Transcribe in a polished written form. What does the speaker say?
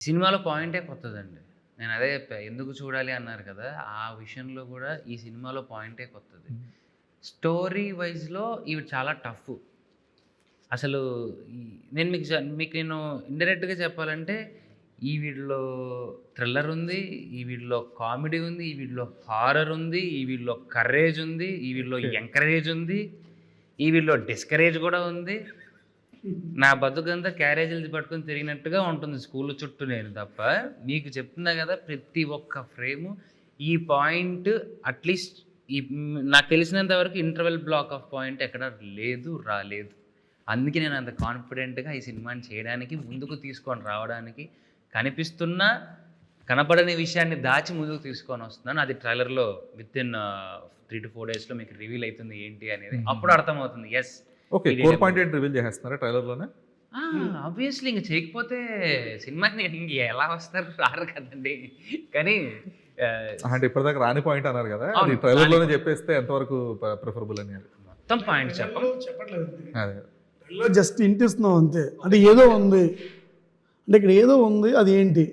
సినిమాలో పాయింటే కొత్తదండి. నేను అదే చెప్పా. ఎందుకు చూడాలి అన్నారు కదా! ఆ విషయంలో కూడా ఈ సినిమాలో పాయింటే కొత్తది. స్టోరీ వైస్‌లో ఇవి చాలా టఫ్. అసలు ఈ నేను మీకు నేను ఇండైరెక్ట్‌గా చెప్పాలంటే ఈ వీటిలో థ్రిల్లర్ ఉంది. ఈ వీటిలో కామెడీ ఉంది. ఈ వీటిలో హారర్ ఉంది. ఈ వీటిలో కరేజ్ ఉంది. ఈ వీటిలో ఓకే. ఎంకరేజ్ ఉంది. ఈ వీటిలో డిస్కరేజ్ కూడా ఉంది. నా బతుకంతా క్యారేజీలు పట్టుకొని తిరిగినట్టుగా ఉంటుంది స్కూల్ చుట్టూ నేను తప్ప. మీకు చెప్తున్నా కదా! ప్రతి ఒక్క ఫ్రేము ఈ పాయింట్ అట్‌లీస్ట్ నాకు తెలిసినంత వరకు ఇంటర్వెల్ బ్లాక్ ఆఫ్ పాయింట్ ఎక్కడ లేదు, రాలేదు. అందుకే నేను అంత కాన్ఫిడెంట్‌గా ఈ సినిమాని చేయడానికి, ముందుకు తీసుకొని రావడానికి, కనిపిస్తున్న కనపడని విషయాన్ని దాచి ముందుకు తీసుకొని వస్తున్నాను. అది ట్రైలర్‌లో వితిన్ 3-4 డేస్‌లో మీకు రివీల్ అవుతుంది ఏంటి అనేది. అప్పుడు అర్థమవుతుంది. యెస్. ఓకే. కోర్ పాయింట్ ఏంటి రివీల్ చేసేస్తున్నారా ట్రైలర్‌లోనే? ఆబ్వియస్లీ ఇంక చేయకపోతే సినిమాకి ఇంక ఎలా వస్తారు? రారు కదండీ. కానీ అంటే ఇప్పటిదాకా రాని పాయింట్ అన్నారు కదా, అది అవును, ట్రైలర్‌లోనే చెప్పేస్తే ఎంతవరకు ప్రిఫరబుల్ అని? మొత్తం పాయింట్ చెప్పట్లేదు. అదే. జస్ట్ ఇంటిస్తున్నాం అంతే. అంటే ఏదో ఉంది, అంటే ఇక్కడ ఏదో ఉంది, అది ఏంటి